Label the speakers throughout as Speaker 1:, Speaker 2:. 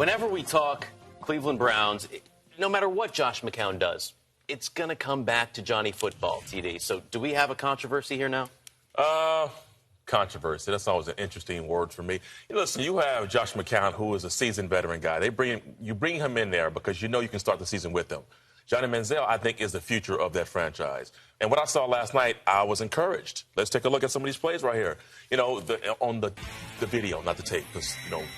Speaker 1: Whenever we talk Cleveland Browns, no matter what Josh McCown does, it's going to come back to Johnny Football, TD. So do we have a controversy here now?
Speaker 2: Controversy. That's always an interesting word for me. Listen, you have Josh McCown, who is a seasoned veteran guy. You bring him in there because you know you can start the season with him. Johnny Manziel, I think, is the future of that franchise. And what I saw last night, I was encouraged. Let's take a look at some of these plays right here. On the video, not the tape, because,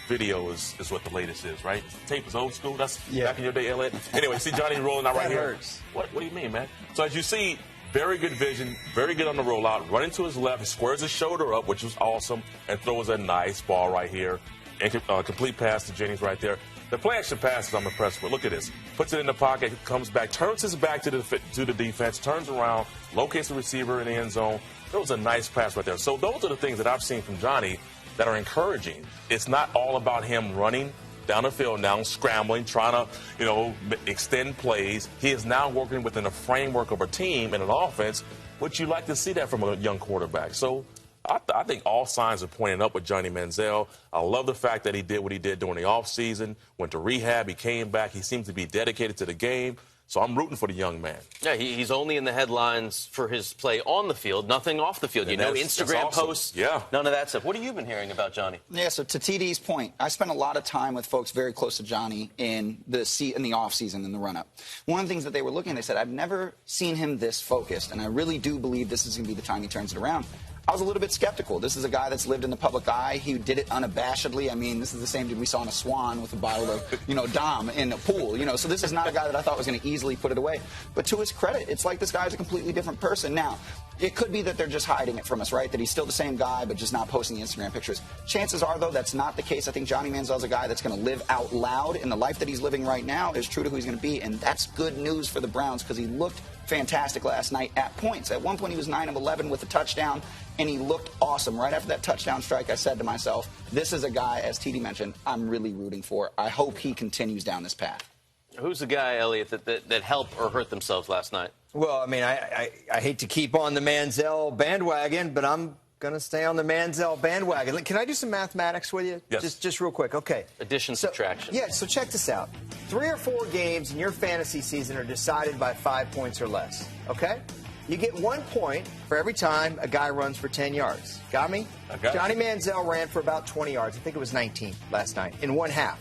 Speaker 2: video is what the latest is, right? Tape is old school. That's back in your day, Elliot. Anyway, see Johnny rolling out right here. What do you mean, man? So as you see, very good vision, very good on the rollout, running to his left, he squares his shoulder up, which was awesome, and throws a nice ball right here. And complete pass to Jennings right there. The play-action passes I'm impressed with. Look at this. Puts it in the pocket, comes back, turns his back to the defense, turns around, locates the receiver in the end zone. That was a nice pass right there. So those are the things that I've seen from Johnny that are encouraging. It's not all about him running down the field now, scrambling, trying to, extend plays. He is now working within a framework of a team and an offense, which you like to see that from a young quarterback. So I think all signs are pointing up with Johnny Manziel. I love the fact that he did what he did during the offseason, went to rehab, he came back. He seems to be dedicated to the game. So I'm rooting for the young man.
Speaker 1: Yeah, he's only in the headlines for his play on the field, nothing off the field. Instagram
Speaker 2: awesome.
Speaker 1: posts,
Speaker 2: none
Speaker 1: of that stuff. What have you been hearing about Johnny?
Speaker 3: Yeah, so to TD's point, I spent a lot of time with folks very close to Johnny in the offseason, in the run-up. One of the things that they were looking at, they said, I've never seen him this focused, and I really do believe this is going to be the time he turns it around. I was a little bit skeptical. This is a guy that's lived in the public eye. He did it unabashedly. I mean, this is the same dude we saw in a Swan with a bottle of, Dom in a pool. So this is not a guy that I thought was going to easily put it away. But to his credit, it's like this guy's a completely different person. Now, it could be that they're just hiding it from us, right? That he's still the same guy, but just not posting the Instagram pictures. Chances are, though, that's not the case. I think Johnny Manziel's a guy that's going to live out loud, and the life that he's living right now is true to who he's going to be, and that's good news for the Browns because he looked fantastic last night at points. At one point, he was 9 of 11 with a touchdown, and he looked awesome. Right after that touchdown strike, I said to myself, this is a guy, as TD mentioned, I'm really rooting for. I hope he continues down this path.
Speaker 1: Who's the guy, Elliot, that helped or hurt themselves last night?
Speaker 4: Well, I mean, I hate to keep on the Manziel bandwagon, but I'm going to stay on the Manziel bandwagon. Can I do some mathematics with you?
Speaker 2: Yes.
Speaker 4: Just real quick. Okay.
Speaker 1: Addition, subtraction.
Speaker 4: Yeah, so check this out. 3 or 4 games in your fantasy season are decided by 5 points or less. Okay? You get 1 point for every time a guy runs for 10 yards. Got me?
Speaker 2: Okay.
Speaker 4: Johnny Manziel ran for about 20 yards. I think it was 19 last night in one half.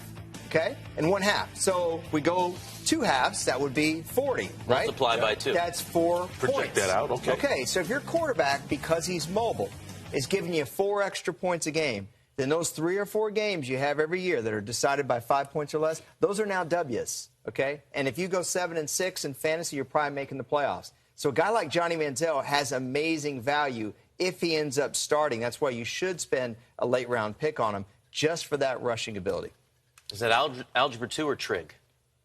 Speaker 4: Okay? In one half. So we go 2 halves, that would be 40, right?
Speaker 1: Multiply by 2.
Speaker 4: That's 4
Speaker 2: Project
Speaker 4: points.
Speaker 2: that out, okay.
Speaker 4: Okay, so if your quarterback, because he's mobile, is giving you 4 extra points a game, then those 3 or 4 games you have every year that are decided by 5 points or less, those are now W's, okay? And if you go 7-6 in fantasy, you're probably making the playoffs. So a guy like Johnny Manziel has amazing value if he ends up starting. That's why you should spend a late-round pick on him just for that rushing ability.
Speaker 1: Is that Algebra 2 or Trig?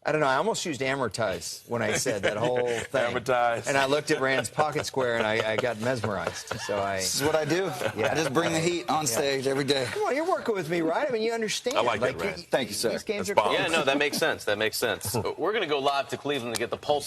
Speaker 4: I don't know. I almost used amortize when I said that whole thing.
Speaker 2: Amortize.
Speaker 4: And I looked at Rand's pocket square, and I got mesmerized. So
Speaker 3: This is what I do.
Speaker 4: Yeah.
Speaker 3: I just bring the heat on stage every day.
Speaker 4: Come on, you're working with me, right? I mean, you understand.
Speaker 2: I like that, Rand.
Speaker 3: Thank you, sir.
Speaker 4: These games
Speaker 2: That's
Speaker 4: are
Speaker 2: fine.
Speaker 1: Yeah, no, that makes sense. That makes sense. We're going to go live to Cleveland to get the pulse of the